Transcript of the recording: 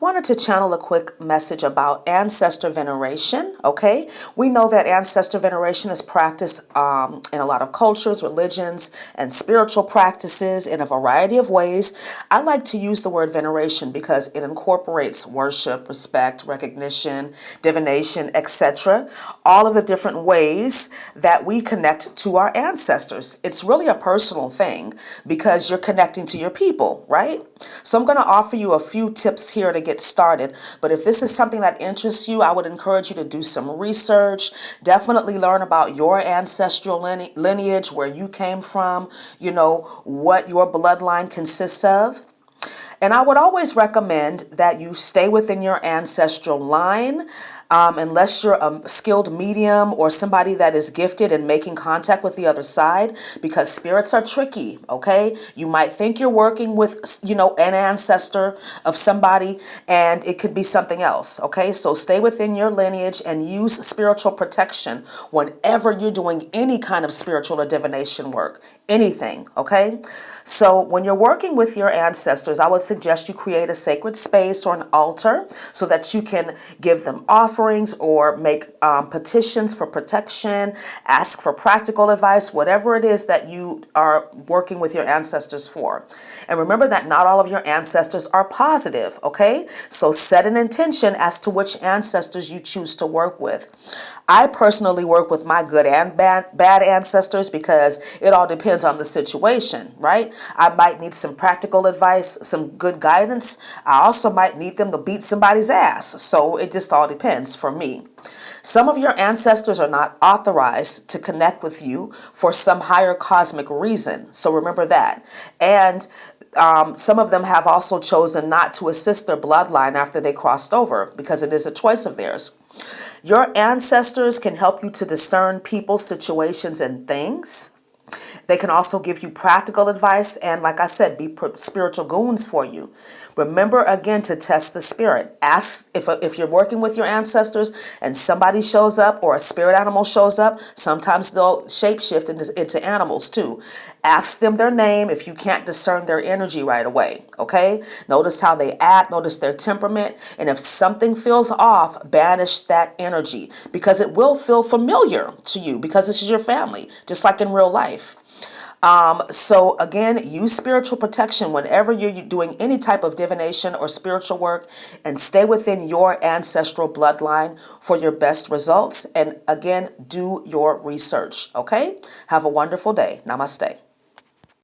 Wanted to channel a quick message about ancestor veneration, okay? We know that ancestor veneration is practiced in a lot of cultures, religions, and spiritual practices in a variety of ways. I like to use the word veneration because it incorporates worship, respect, recognition, divination, etc. All of the different ways that we connect to our ancestors. It's really a personal thing because you're connecting to your people, right? So I'm going to offer you a few tips here to get started. But if this is something that interests you, I would encourage you to do some research. Definitely learn about your ancestral lineage, where you came from, what your bloodline consists of. And I would always recommend that you stay within your ancestral line, unless you're a skilled medium or somebody that is gifted in making contact with the other side, because spirits are tricky, okay? You might think you're working with, an ancestor of somebody, and it could be something else, okay? So stay within your lineage and use spiritual protection whenever you're doing any kind of spiritual or divination work, anything, okay? So when you're working with your ancestors, I would suggest you create a sacred space or an altar so that you can give them offerings or make petitions for protection, ask for practical advice, whatever it is that you are working with your ancestors for. And remember that not all of your ancestors are positive, okay? So set an intention as to which ancestors you choose to work with. I personally work with my good and bad ancestors because it all depends on the situation, right? I might need some practical advice, some good guidance. I also might need them to beat somebody's ass. So it just all depends for me. Some of your ancestors are not authorized to connect with you for some higher cosmic reason. So remember that. And some of them have also chosen not to assist their bloodline after they crossed over because it is a choice of theirs. Your ancestors can help you to discern people, situations, and things. They can also give you practical advice and, like I said, be spiritual goons for you. Remember, again, to test the spirit. Ask if you're working with your ancestors and somebody shows up or a spirit animal shows up, sometimes they'll shapeshift into animals too. Ask them their name if you can't discern their energy right away, okay? Notice how they act, notice their temperament, and if something feels off, banish that energy because it will feel familiar to you because this is your family, just like in real life. So again, use spiritual protection whenever you're doing any type of divination or spiritual work, and stay within your ancestral bloodline for your best results. And again, do your research. Okay? Have a wonderful day. Namaste.